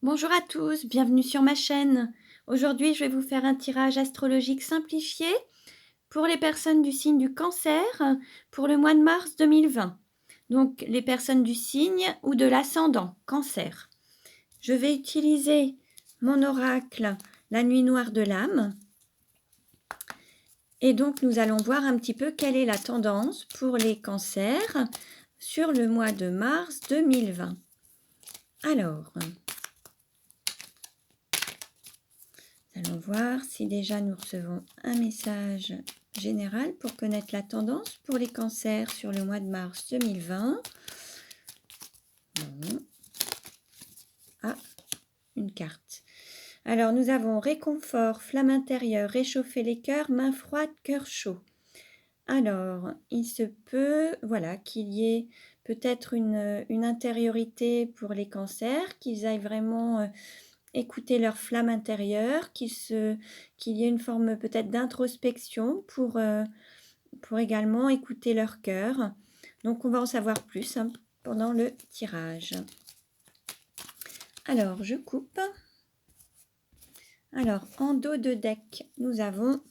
Bonjour à tous, bienvenue sur ma chaîne. Aujourd'hui, je vais vous faire un tirage astrologique simplifié pour les personnes du signe du Cancer pour le mois de mars 2020. Donc, les personnes du signe ou de l'ascendant Cancer. Je vais utiliser mon oracle, la nuit noire de l'âme. Et donc, nous allons voir un petit peu quelle est la tendance pour les cancers sur le mois de mars 2020. Alors, allons voir si déjà nous recevons un message général pour connaître la tendance pour les cancers sur le mois de mars 2020. Bon. Ah, une carte. Alors, nous avons réconfort, flamme intérieure, réchauffer les cœurs, main froide, cœur chaud. Alors, il se peut, voilà, qu'il y ait peut-être une intériorité pour les cancers, qu'ils aillent vraiment écouter leur flamme intérieure, qu'il y ait une forme peut-être d'introspection pour également écouter leur cœur. Donc, on va en savoir plus pendant le tirage. Alors, je coupe. Alors, en dos de deck, nous avons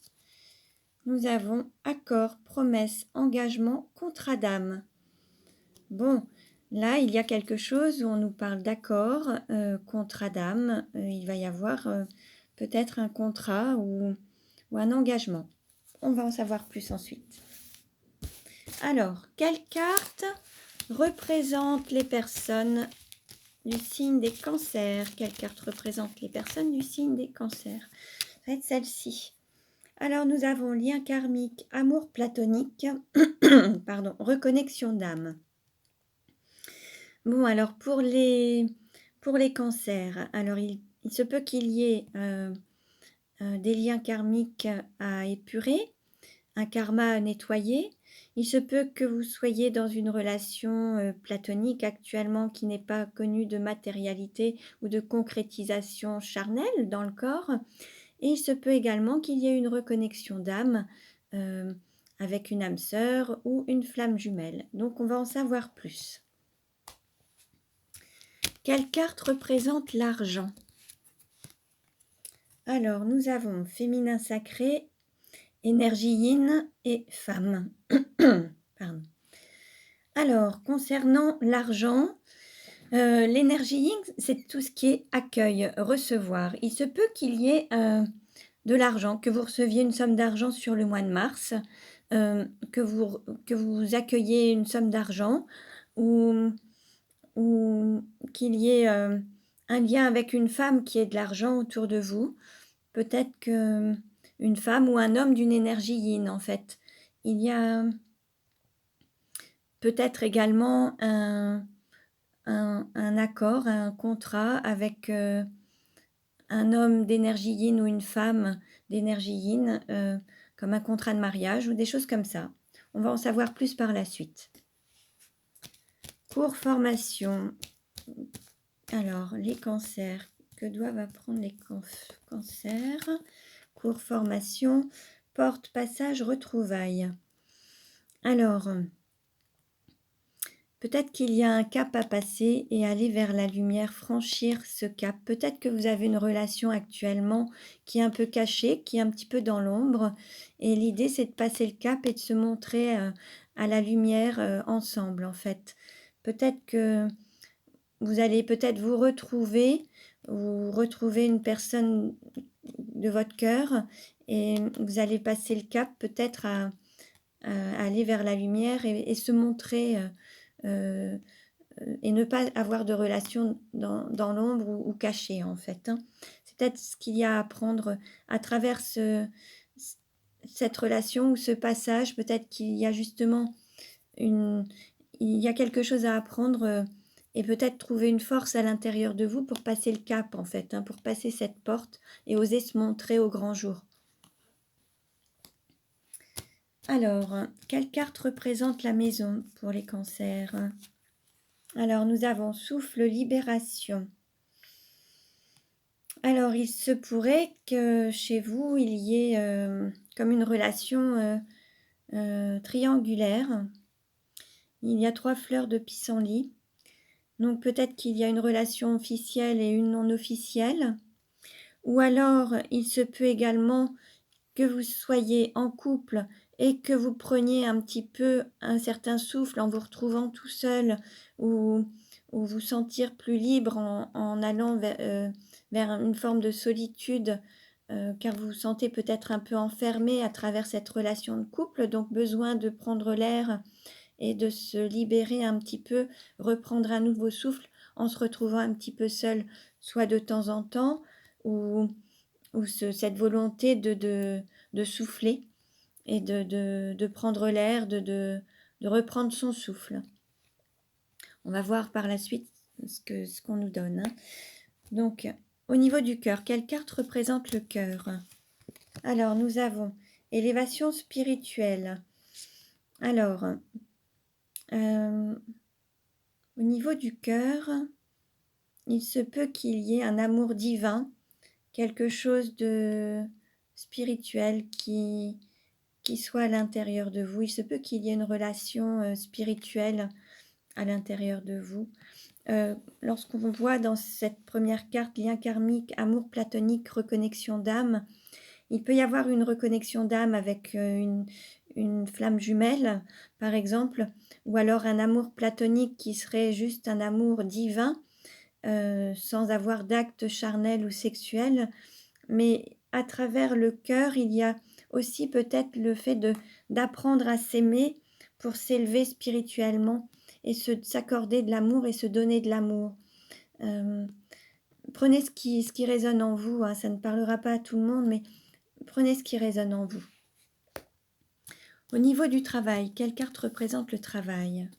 accord, promesse, engagement, contrat d'âme. Bon, là, il y a quelque chose où on nous parle d'accord, contrat d'âme. Il va y avoir peut-être un contrat ou un engagement. On va en savoir plus ensuite. Alors, quelle carte représente les personnes du signe des cancers? Quelle carte représente les personnes du signe des cancers? Ça va être celle-ci. Alors, nous avons lien karmique, amour platonique, pardon, reconnexion d'âme. Bon, alors pour les cancers, alors il se peut qu'il y ait des liens karmiques à épurer, un karma à nettoyer. Il se peut que vous soyez dans une relation platonique actuellement qui n'est pas connue de matérialité ou de concrétisation charnelle dans le corps. Et il se peut également qu'il y ait une reconnexion d'âme avec une âme sœur ou une flamme jumelle. Donc on va en savoir plus. Quelle carte représente l'argent? Alors, nous avons féminin sacré, énergie yin et femme. Pardon. Alors, concernant l'argent, l'énergie yin, c'est tout ce qui est accueil, recevoir. Il se peut qu'il y ait de l'argent, que vous receviez une somme d'argent sur le mois de mars, que vous accueillez une somme d'argent ou qu'il y ait un lien avec une femme qui ait de l'argent autour de vous. Peut-être qu'une femme ou un homme d'une énergie yin, en fait. Il y a peut-être également un accord, un contrat avec un homme d'énergie yin ou une femme d'énergie yin, comme un contrat de mariage ou des choses comme ça. On va en savoir plus par la suite. Cours formation. Alors, les cancers. Que doivent apprendre les cancers? Cours formation, porte, passage, retrouvailles. Alors, peut-être qu'il y a un cap à passer et aller vers la lumière, franchir ce cap. Peut-être que vous avez une relation actuellement qui est un peu cachée, qui est un petit peu dans l'ombre. Et l'idée, c'est de passer le cap et de se montrer à la lumière ensemble, en fait. Peut-être que vous allez peut-être vous retrouver une personne de votre cœur et vous allez passer le cap peut-être à aller vers la lumière et se montrer et ne pas avoir de relation dans l'ombre ou cachée en fait. C'est peut-être ce qu'il y a à apprendre à travers cette relation ou ce passage. Peut-être qu'il y a justement il y a quelque chose à apprendre et peut-être trouver une force à l'intérieur de vous pour passer le cap en fait, pour passer cette porte et oser se montrer au grand jour. Alors, quelle carte représente la maison pour les cancers? Alors, nous avons souffle, libération. Alors, il se pourrait que chez vous, il y ait comme une relation triangulaire. Il y a 3 fleurs de pissenlit. Donc peut-être qu'il y a une relation officielle et une non officielle. Ou alors, il se peut également que vous soyez en couple et que vous preniez un petit peu un certain souffle en vous retrouvant tout seul ou, ou vous sentir plus libre en allant vers une forme de solitude car vous vous sentez peut-être un peu enfermé à travers cette relation de couple, donc besoin de prendre l'air et de se libérer un petit peu, reprendre un nouveau souffle en se retrouvant un petit peu seul, soit de temps en temps, ou, cette volonté de souffler et de prendre l'air, de reprendre son souffle. On va voir par la suite ce qu'on nous donne. Hein. Donc, au niveau du cœur, quelle carte représente le cœur? Alors, nous avons élévation spirituelle. Alors, au niveau du cœur, il se peut qu'il y ait un amour divin, quelque chose de spirituel qui soit à l'intérieur de vous. Il se peut qu'il y ait une relation spirituelle à l'intérieur de vous. Lorsqu'on voit dans cette première carte, lien karmique, amour platonique, reconnexion d'âme, il peut y avoir une reconnexion d'âme avec une flamme jumelle, par exemple, ou alors un amour platonique qui serait juste un amour divin, sans avoir d'acte charnel ou sexuel. Mais à travers le cœur, il y a aussi peut-être le fait d'apprendre à s'aimer pour s'élever spirituellement et s'accorder de l'amour et se donner de l'amour. Prenez ce qui résonne en vous, hein, ça ne parlera pas à tout le monde, mais prenez ce qui résonne en vous. Au niveau du travail, quelle carte représente le travail?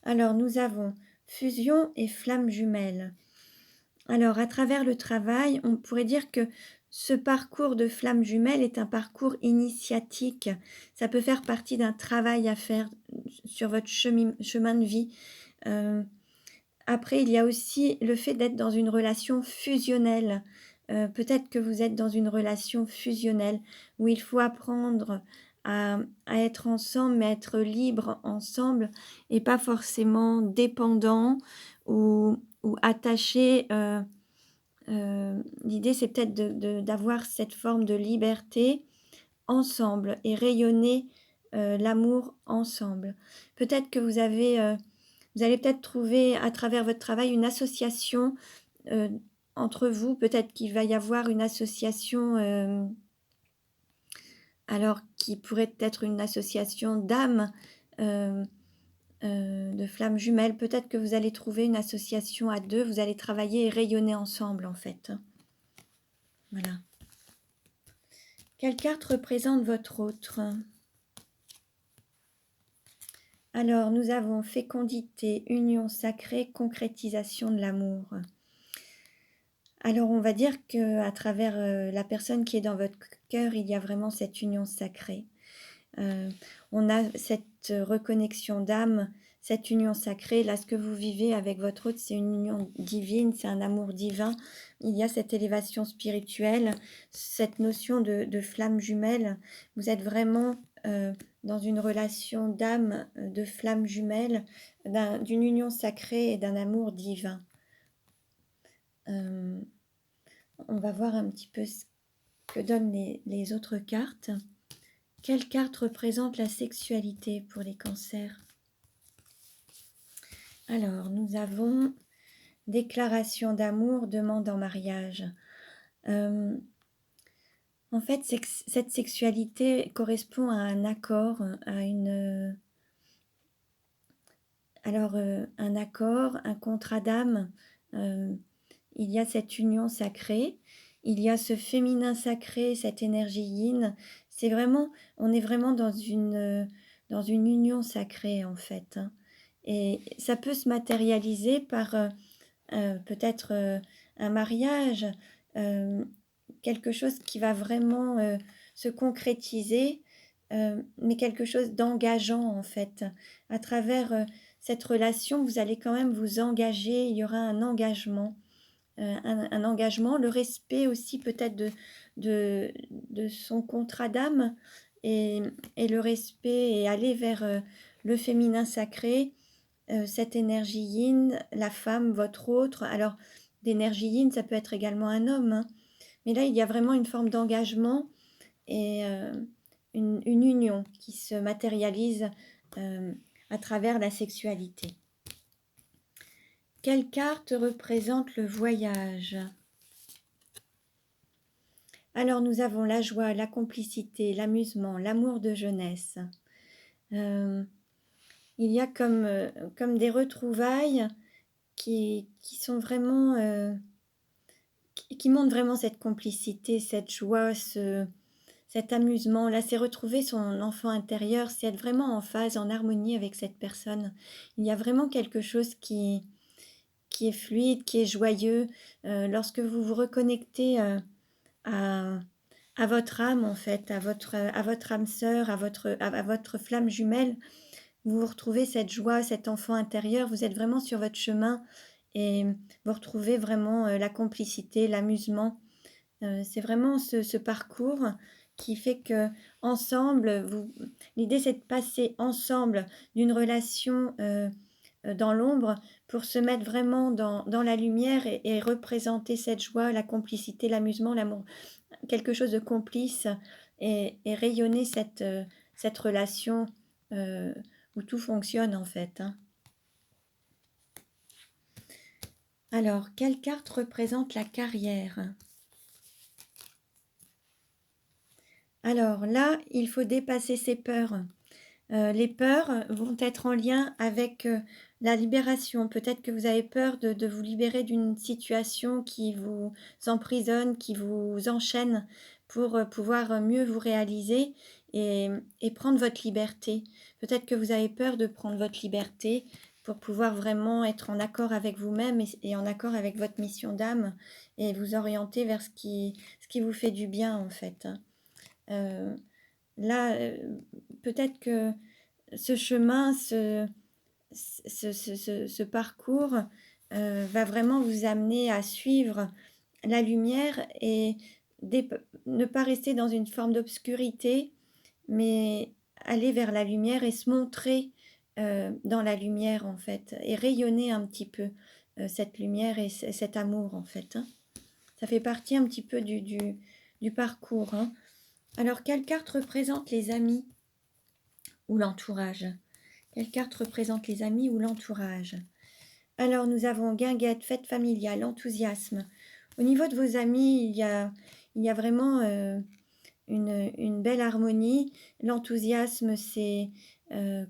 Alors, nous avons fusion et flamme jumelle. Alors, à travers le travail, on pourrait dire que ce parcours de flamme jumelle est un parcours initiatique. Ça peut faire partie d'un travail à faire sur votre chemin de vie. Après, il y a aussi le fait d'être dans une relation fusionnelle. Peut-être que vous êtes dans une relation fusionnelle où il faut apprendre à être ensemble, mais être libre ensemble et pas forcément dépendant ou attaché. L'idée, c'est peut-être d'avoir cette forme de liberté ensemble et rayonner l'amour ensemble. Peut-être que vous allez peut-être trouver à travers votre travail une association entre vous. Peut-être qu'il va y avoir une association, alors qui pourrait être une association d'âmes, de flammes jumelles. Peut-être que vous allez trouver une association à deux. Vous allez travailler et rayonner ensemble, en fait. Voilà. Quelle carte représente votre autre? Alors, nous avons fécondité, union sacrée, concrétisation de l'amour. Alors, on va dire qu'à travers la personne qui est dans votre cœur, il y a vraiment cette union sacrée. On a cette reconnexion d'âme, cette union sacrée. Là, ce que vous vivez avec votre autre, c'est une union divine, c'est un amour divin. Il y a cette élévation spirituelle, cette notion de flamme jumelle. Vous êtes vraiment dans une relation d'âme, de flamme jumelle, d'une union sacrée et d'un amour divin. On va voir un petit peu ce que donnent les autres cartes. Quelle carte représente la sexualité pour les cancers? Alors, nous avons déclaration d'amour, demande en mariage. En fait, cette sexualité correspond à un accord, à une... Alors, un accord, un contrat d'âme, il y a cette union sacrée, il y a ce féminin sacré, cette énergie yin. C'est vraiment, on est vraiment dans une union sacrée en fait. Hein. Et ça peut se matérialiser par peut-être un mariage, quelque chose qui va vraiment se concrétiser, mais quelque chose d'engageant en fait. À travers cette relation, vous allez quand même vous engager, il y aura un engagement. Un engagement, le respect aussi peut-être de son contrat d'âme et le respect et aller vers le féminin sacré cette énergie yin, la femme, votre autre. Alors, d'énergie yin, ça peut être également un homme, hein, mais là, il y a vraiment une forme d'engagement et une union qui se matérialise à travers la sexualité. Quelle carte représente le voyage? Alors, nous avons la joie, la complicité, l'amusement, l'amour de jeunesse. Il y a comme des retrouvailles qui sont vraiment... qui montrent vraiment cette complicité, cette joie, cet amusement. Là, c'est retrouver son enfant intérieur, c'est être vraiment en phase, en harmonie avec cette personne. Il y a vraiment quelque chose qui est fluide, qui est joyeux. Lorsque vous vous reconnectez à votre âme, en fait, à votre âme sœur, à votre flamme jumelle, vous retrouvez cette joie, cet enfant intérieur, vous êtes vraiment sur votre chemin et vous retrouvez vraiment la complicité, l'amusement. C'est vraiment ce parcours qui fait que ensemble, l'idée c'est de passer ensemble d'une relation dans l'ombre pour se mettre vraiment dans la lumière et représenter cette joie, la complicité, l'amusement, l'amour, quelque chose de complice et rayonner cette relation où tout fonctionne en fait, hein. Alors, quelle carte représente la carrière? Alors là, il faut dépasser ses peurs. Les peurs vont être en lien avec la libération. Peut-être que vous avez peur de vous libérer d'une situation qui vous emprisonne, qui vous enchaîne pour pouvoir mieux vous réaliser et prendre votre liberté. Peut-être que vous avez peur de prendre votre liberté pour pouvoir vraiment être en accord avec vous-même et en accord avec votre mission d'âme et vous orienter vers ce qui vous fait du bien en fait. Euh, Là, peut-être que ce chemin, ce parcours va vraiment vous amener à suivre la lumière et ne pas rester dans une forme d'obscurité, mais aller vers la lumière et se montrer dans la lumière en fait, et rayonner un petit peu cette lumière et cet amour en fait, hein. Ça fait partie un petit peu du parcours, hein. Alors, quelle carte représente les amis ou l'entourage? Quelle carte représente les amis ou l'entourage? Alors, nous avons guinguette, fête familiale, enthousiasme. Au niveau de vos amis, il y a vraiment une belle harmonie. L'enthousiasme, c'est,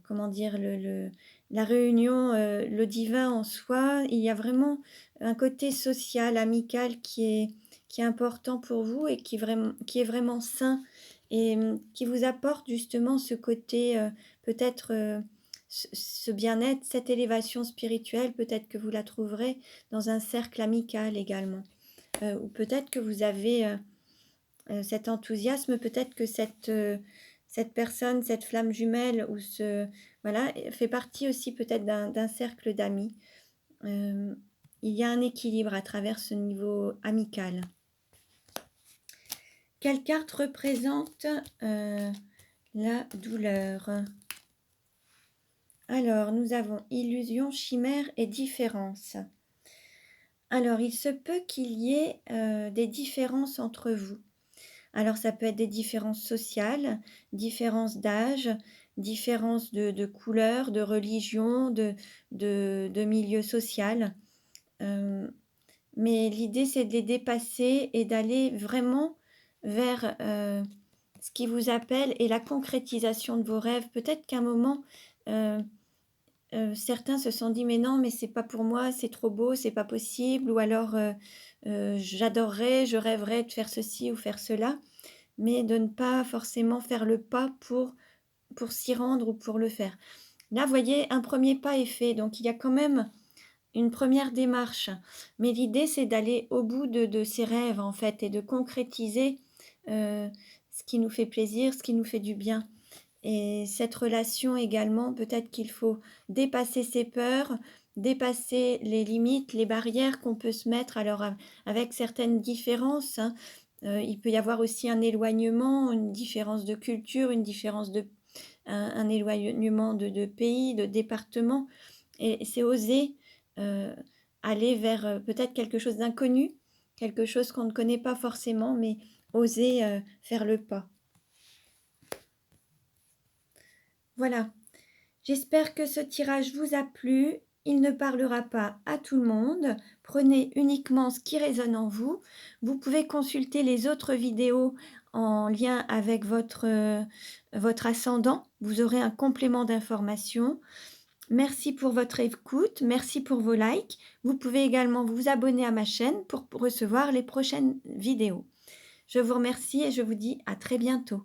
comment dire, la réunion, le divin en soi. Il y a vraiment un côté social, amical qui est important pour vous et qui est vraiment sain et qui vous apporte justement ce côté, peut-être ce bien-être, cette élévation spirituelle. Peut-être que vous la trouverez dans un cercle amical également. Ou peut-être que vous avez cet enthousiasme, peut-être que cette personne, cette flamme jumelle, ou voilà, fait partie aussi peut-être d'un cercle d'amis. Il y a un équilibre à travers ce niveau amical. Quelle carte représente la douleur? Alors, nous avons illusion, chimère et différence. Alors, il se peut qu'il y ait des différences entre vous. Alors, ça peut être des différences sociales, différences d'âge, différences de couleur, de religion, de milieu social. Mais l'idée, c'est de les dépasser et d'aller vraiment vers ce qui vous appelle et la concrétisation de vos rêves. Peut-être qu'à un moment, certains se sont dit mais non, mais c'est pas pour moi, c'est trop beau, c'est pas possible, ou alors j'adorerais, je rêverais de faire ceci ou faire cela, mais de ne pas forcément faire le pas pour s'y rendre ou pour le faire. Là, vous voyez, un premier pas est fait, donc il y a quand même une première démarche, mais l'idée c'est d'aller au bout de ses rêves en fait et de concrétiser ce qui nous fait plaisir, ce qui nous fait du bien. Et cette relation également, peut-être qu'il faut dépasser ses peurs, dépasser les limites, les barrières qu'on peut se mettre. Alors avec certaines différences, hein, il peut y avoir aussi un éloignement, une différence de culture, une différence un éloignement de pays, de département. Et c'est oser aller vers peut-être quelque chose d'inconnu, quelque chose qu'on ne connaît pas forcément, mais oser faire le pas. Voilà, j'espère que ce tirage vous a plu. Il ne parlera pas à tout le monde. Prenez uniquement ce qui résonne en vous. Vous pouvez consulter les autres vidéos en lien avec votre ascendant. Vous aurez un complément d'information. Merci pour votre écoute. Merci pour vos likes. Vous pouvez également vous abonner à ma chaîne pour recevoir les prochaines vidéos. Je vous remercie et je vous dis à très bientôt.